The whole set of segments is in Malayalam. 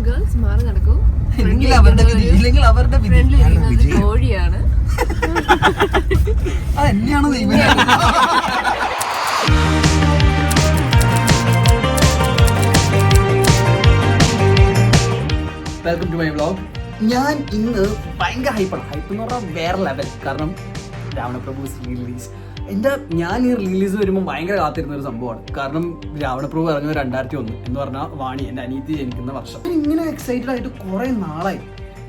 ഗേൾസ് മാറി നടക്കൂ. കോഴിയാണ്. Welcome to my vlog. ഞാൻ ഇന്ന് ഭയങ്കര ഹൈപ്പാണ്. ഹൈപ്പ് എന്ന് പറഞ്ഞാൽ വേറെ ലെവൽ. കാരണം രാവണപ്രഭു റിലീസ് ഞാൻ ഈ റിലീസ് വരുമ്പോൾ ഭയങ്കര കാത്തിരുന്ന ഒരു സംഭവമാണ്. കാരണം രാവണപ്രഭു ഇറങ്ങുന്നത് 2001 എന്ന് പറഞ്ഞാൽ വാണി എൻ്റെ അനിയത്തി ജനിക്കുന്ന വർഷം. ഇങ്ങനെ എക്സൈറ്റഡ് ആയിട്ട് കുറേ നാളായി.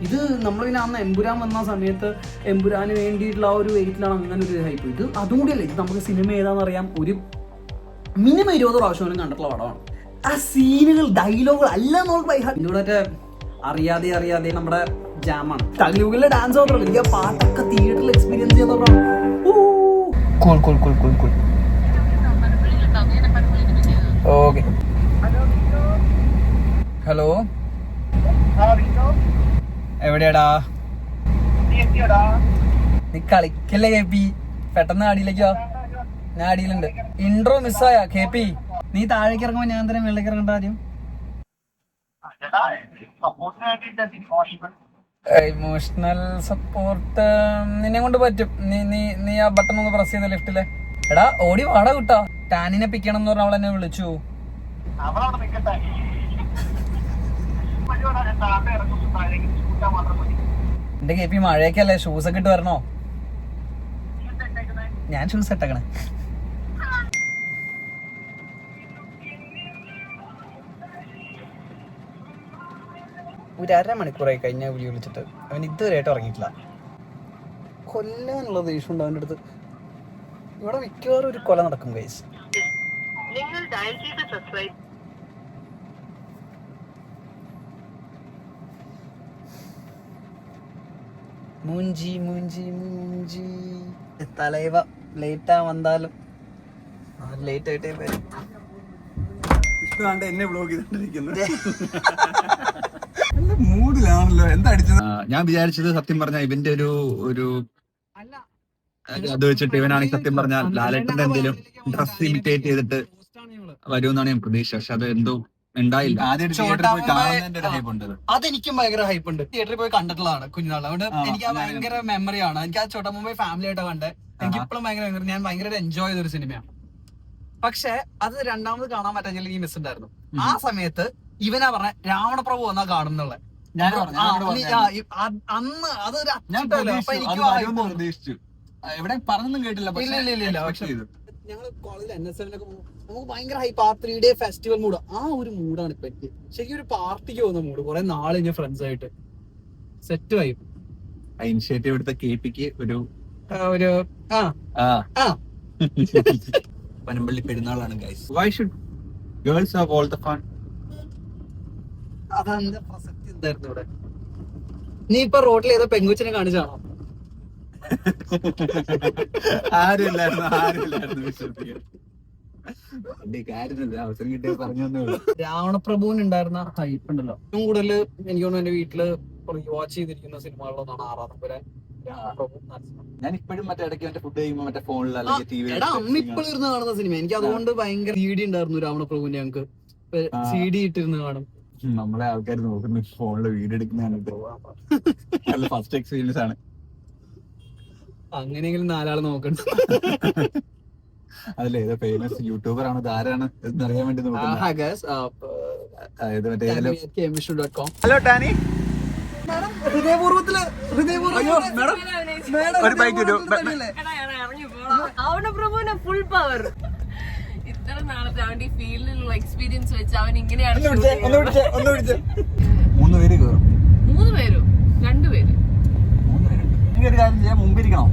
ഇത് നമ്മളിങ്ങനെ അന്ന് എമ്പുരാൻ വന്ന സമയത്ത് എമ്പുരാന് വേണ്ടിയിട്ടുള്ള ആ ഒരു വെയിറ്റിലാണ് അങ്ങനെ ഒരു ഹൈപ്പ്. ഇത് അതും കൂടിയല്ലേ, ഇത് നമുക്ക് സിനിമ ഏതാണെന്ന് അറിയാം. ഒരു മിനിമം 20 പ്രാവശ്യം കണ്ടിട്ടുള്ള പടമാണ്. ആ സീനുകൾ, ഡയലോഗുകൾ എല്ലാം നമുക്ക് ബൈ ഹാർട്ട്. ഇതിലൂടെ അറിയാതെ നമ്മുടെ ജാമാണ്. തഗ്ലൂഗിലെ ഡാൻസ് മാത്രമല്ല, എനിക്ക് ആ പാട്ടൊക്കെ തിയേറ്ററിൽ എക്സ്പീരിയൻസ് ചെയ്യാൻ പറഞ്ഞാൽ ഓക്കെ. ഹലോ, എവിടെയാടാ? നീ കളിക്കല്ലേ കേപ്പി? പെട്ടെന്ന് അടിയിലേക്കോ? ഞാൻ അടിയിലുണ്ട്. ഇൻട്രോ മിസ്സായ കേപ്പി? നീ താഴേക്ക് ഇറങ്ങുമ്പോ ഞാൻ തന്നെ വെള്ളേക്ക് ഇറങ്ങണ്ട ആദ്യം. ഇമോഷണൽ സപ്പോർട്ട് നിന്നെ കൊണ്ട് പറ്റും. നീ ആ ബട്ടൺ ഒന്ന് പ്രസ് ചെയ്ത ലെഫ്റ്റിലെ. എടാ ഓടി വാടാ കുട്ടാ. ടാനിനെ പിക്കണം എന്ന് പറഞ്ഞ അവൾ എന്നെ വിളിച്ചു. എന്റെ കേപ്പി മഴയൊക്കെയല്ലേ, ഷൂസ് ഒക്കെ ഇട്ട് വരണോ? ഞാൻ ഷൂസ് ഇട്ടേക്കണേ. ഒരു 1/2 മണിക്കൂറായി കഴിഞ്ഞ വിളി വിളിച്ചിട്ട്. അവൻ ഇതുവരെയായിട്ട് ഇറങ്ങിയിട്ടില്ല. കൊല്ലാനുള്ള ദേഷ്യം ഉണ്ട് അവൻ്റെ അടുത്ത്. ഇവിടെ മിക്കവാറും ഒരു കൊല നടക്കും ഗൈസ്. മൂഞ്ചി മൂഞ്ചി മൂഞ്ചി തലൈവ ലേറ്റാ വന്നാലും ലേറ്റ് ആയിട്ടേ വരും. എന്നെ ബ്ലോഗ് ചെയ്തോണ്ടിരിക്കുന്നത് മൂഡിലാണല്ലോ. എന്താ അടിച്ചത്? ഞാൻ വിചാരിച്ചത് സത്യം പറഞ്ഞാൽ ഇവന്റെ ഒരു അത് വെച്ചിട്ട് ഇവനാണെങ്കിൽ സത്യം പറഞ്ഞാൽ ലാലേട്ടന്റെ എന്തെങ്കിലും ഡ്രസ് ഇമിറ്റേറ്റ് ചെയ്തിട്ട് വരുമെന്നാണ് ഞാൻ പ്രതീക്ഷ. പക്ഷെ അത് എന്തോ ഉണ്ടായില്ല. അതെനിക്കും ഭയങ്കര ഹൈപ്പ് ഉണ്ട്. തിയേറ്ററിൽ പോയി കണ്ടിട്ടുള്ളതാണ് കുഞ്ഞുനാൾ. അതുകൊണ്ട് എനിക്ക് ആ ഭയങ്കര മെമ്മറിയാണ്. എനിക്ക് ആ ചോട്ടാ മുംബൈ ഫാമിലി ആയിട്ട് കണ്ടത്. എനിക്ക് ഇപ്പോഴും ഭയങ്കര ഞാൻ ഭയങ്കര എൻജോയ് ചെയ്തൊരു സിനിമയാണ്. പക്ഷെ അത് രണ്ടാമത് കാണാൻ പറ്റാൻ ഈ മിസ് ഉണ്ടായിരുന്നു. ആ സമയത്ത് ഇവനാ പറഞ്ഞ രാവണപ്രഭു വന്നാ കാണുന്നുള്ള. അന്ന് അതൊരു എവിടെ പറഞ്ഞൊന്നും കേട്ടില്ല. പക്ഷെ ഞങ്ങള് കോളേജിൽ NSLനൊക്കെ നമുക്ക് ഭയങ്കര ഹൈപ്പ്. ആ 3 day ഫെസ്റ്റിവൽ മൂഡ്, ആ ഒരു മൂഡാണ് ഇപ്പൊ എനിക്ക്. ശരിക്കും ഒരു പാർട്ടിക്ക് പോകുന്ന മൂഡ്. കുറെ നാള് കഴിഞ്ഞ ഫ്രണ്ട്സ് ആയിട്ട് സെറ്റ് ആയി. ഇനിഷ്യേറ്റീവ് എടുത്ത കേപ്പിക്ക് ഒരു പനമ്പള്ളി പെരുന്നാളാണ് guys. Why should girls have all the fun? അതെന്താ പ്രസക്തി എന്തായിരുന്നു ഇവിടെ? നീ ഇപ്പൊ റോഡിൽ ഏതോ പെങ്കുച്ചിനെ കാണിച്ചാണോ? ആരുമില്ലായിരുന്നു വിശ്വസിക്കാൻ. അവസരം കിട്ടിയ പറഞ്ഞു. രാവണപ്രഭുവിന് ഉണ്ടായിരുന്ന ഹൈപ്പ് ഉണ്ടല്ലോ, ഏറ്റവും കൂടുതൽ എനിക്ക് തോന്നുന്നു എന്റെ വീട്ടില് വാച്ച് ചെയ്തിരിക്കുന്ന സിനിമകളിലൊന്നാണ് 6-ാം തമ്പുരാൻ, രാവണപ്രഭു, നരസിംഹം. ഞാൻ ഇപ്പോഴും മറ്റേ ഇടയ്ക്ക് മറ്റേ ഫുഡ് കഴിയുമ്പോൾ മറ്റേ ഫോണിൽ അമ്മ ഇപ്പോഴും ഇരുന്ന് കാണുന്ന സിനിമ. എനിക്ക് അതുകൊണ്ട് ഭയങ്കര CD ഉണ്ടായിരുന്നു രാവണപ്രഭുവിന്റെ. ഞങ്ങക്ക് CD ഇട്ടിരുന്ന് കാണും. നമ്മളെ ആൾക്കാർ നോക്കുന്നു ഫോണില് വീഡിയോ എടുക്കുന്ന ഫസ്റ്റ് എക്സ്പീരിയൻസ് ആണ്. അങ്ങനെയെങ്കിലും 4 ആള് നോക്കണ്ട. അതല്ലേ ഏതോ ഫേമസ് യൂട്യൂബർ ആണ്, ആരാണ് എന്നറിയാൻ വേണ്ടി ഹലോ ടാനി. രാവണപ്രഭുവിന്റെ ഫുൾ പവർ. ഇത്ര നാളത്തെ അവന്റെ ഈ ഫീൽഡിലുള്ള എക്സ്പീരിയൻസ് വെച്ച് അവൻ ഇങ്ങനെയാണ്. 3 പേര് കയറും. 3 പേരോ? 2 പേര്. ഒരു കാര്യം ചെയ്യാൻ മുമ്പിരിക്കണോ?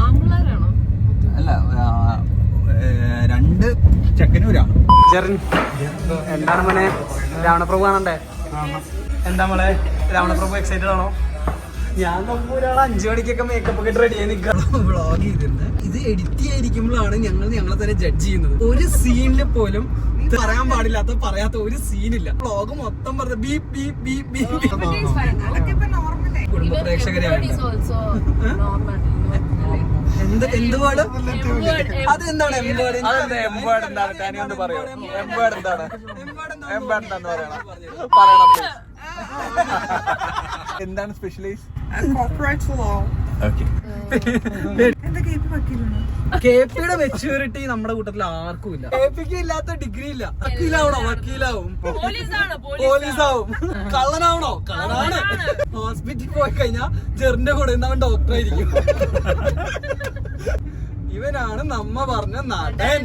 ആമ്പിള്ളേരാണോ? അല്ല, 2 ചെക്കനൂരാണ്. എന്താണ് മോനെ രാവണപ്രഭു കാണണ്ടേ? എന്താ മോളെ രാവണപ്രഭു എക്സൈറ്റഡ് ആണോ? ഞാൻ നോക്കുമ്പോ ഒരാൾ 5 മണിക്കൊക്കെ മേക്കപ്പ് ഒക്കെ റെഡി ആയി നിൽക്കണം. വ്ളോഗ് ചെയ്തിരുന്നത് ഇത് എഡിറ്റ് ചെയ്യാതിരിക്കുമ്പോഴാണ് ഞങ്ങളെ തന്നെ ജഡ്ജ് ചെയ്യുന്നത്. ഒരു സീനില് പോലും പറയാൻ പാടില്ലാത്ത പറയാത്ത ഒരു സീനില്ല. വ്ളോഗ് മൊത്തം പറഞ്ഞ ബീപ് ബീപ് ബീപ് ബീപ്. കുടുംബ പ്രേക്ഷകരെയാണ്. എന്തുപാട് അതെന്താണ്? എംബാണ്ടെന്ന് പറയണം. എന്താണ് സ്പെഷ്യലൈസ്? കെപിയുടെ മെച്യൂരിറ്റി നമ്മുടെ കൂട്ടത്തിൽ ആർക്കും ഇല്ല. കെപിക്ക് ഇല്ലാത്ത ഡിഗ്രി ഇല്ല. വക്കീലാവണോ? വക്കീലാവും. പോലീസാവും. കള്ളനാവണോ? കള്ളനാണ്. ഹോസ്പിറ്റലിൽ പോയി കഴിഞ്ഞാൽ ജെറിന്റെ കൂടെ അവൻ ഡോക്ടറായിരിക്കും. ഇവനാണ് നമ്മ പറഞ്ഞ നടൻ.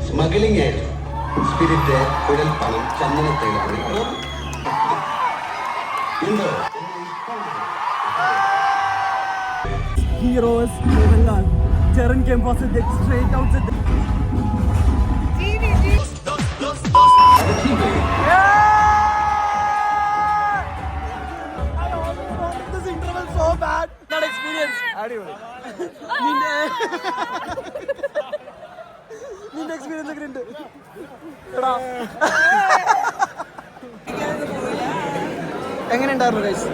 സ്മഗ്ലിംഗ് ആയിരുന്നു. സ്പിരിറ്റ്, കുഴൽ പണം, ചന്ദനത്തേലാണ് എന്തോ Heroes Mohanlal. Charan came positive straight out the this interval so bad. Not experience. അടിപൊളി. നിന്റെ എക്സ്പീരിയൻസ് ഒക്കെ ഉണ്ട്. എടാ എങ്ങനെ ഉണ്ടായിരുന്നു ഗൈസ്?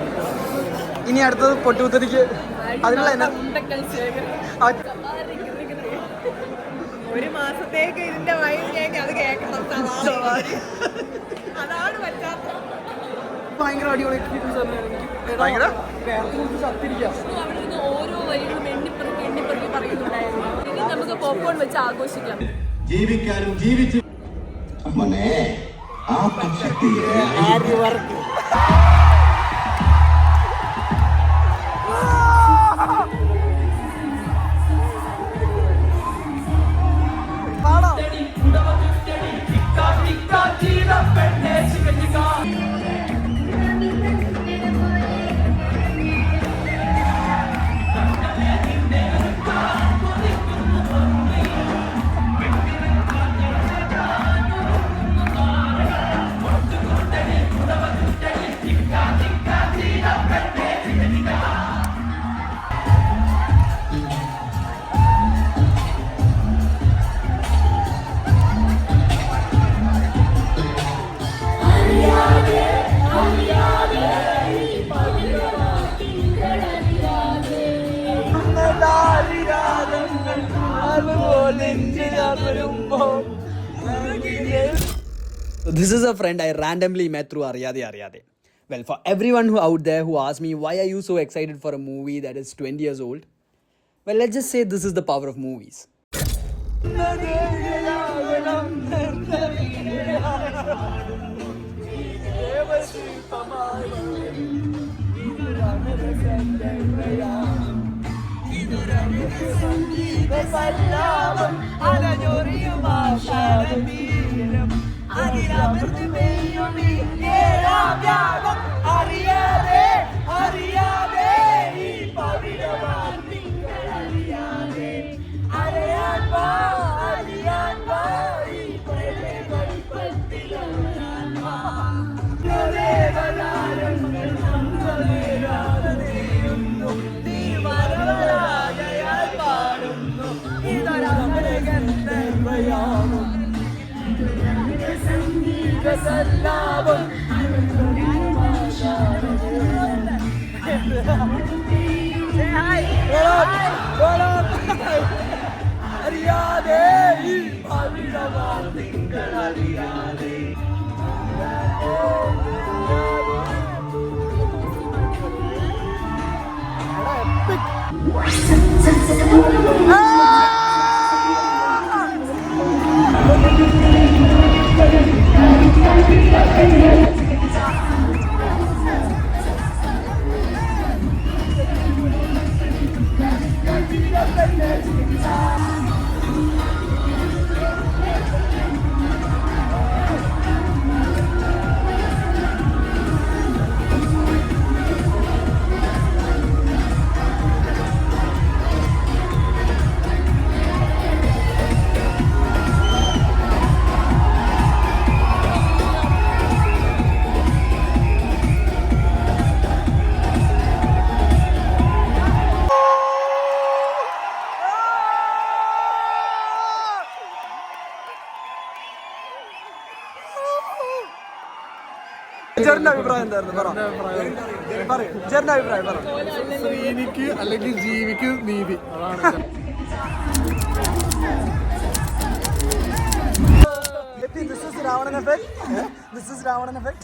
ഇനി അടുത്തത് പൊട്ടുകുത്തരിക്ക് അതിനുള്ള ഒരു മാസത്തേക്ക് ഇതിന്റെ വൈകിലേക്ക് അത് കേൾക്കണം. അതാണ് പറ്റാത്ത. ഭയങ്കര അടിപൊളി എക്സ്പീരിയൻസ് അവിടുന്ന് ഓരോ വരികളും എണ്ണിപ്പെറുക്കി പറയുന്നുണ്ടായിരുന്നു. ഇനി നമുക്ക് പോപ്കോൺ വെച്ച് ആഘോഷിക്കാം. ജീവിക്കാനും ജീവിച്ചു മോനെ ആ This is a friend I randomly met through Ariyade. Well, for everyone who out there who asks me, why are you so excited for a movie that is 20 years old? Well, let's just say this is the power of movies. ശ്രീനിക്ക് അല്ലെങ്കിൽ ജീവിക്ക് നീതി അതാണ് This is Ravanan effect.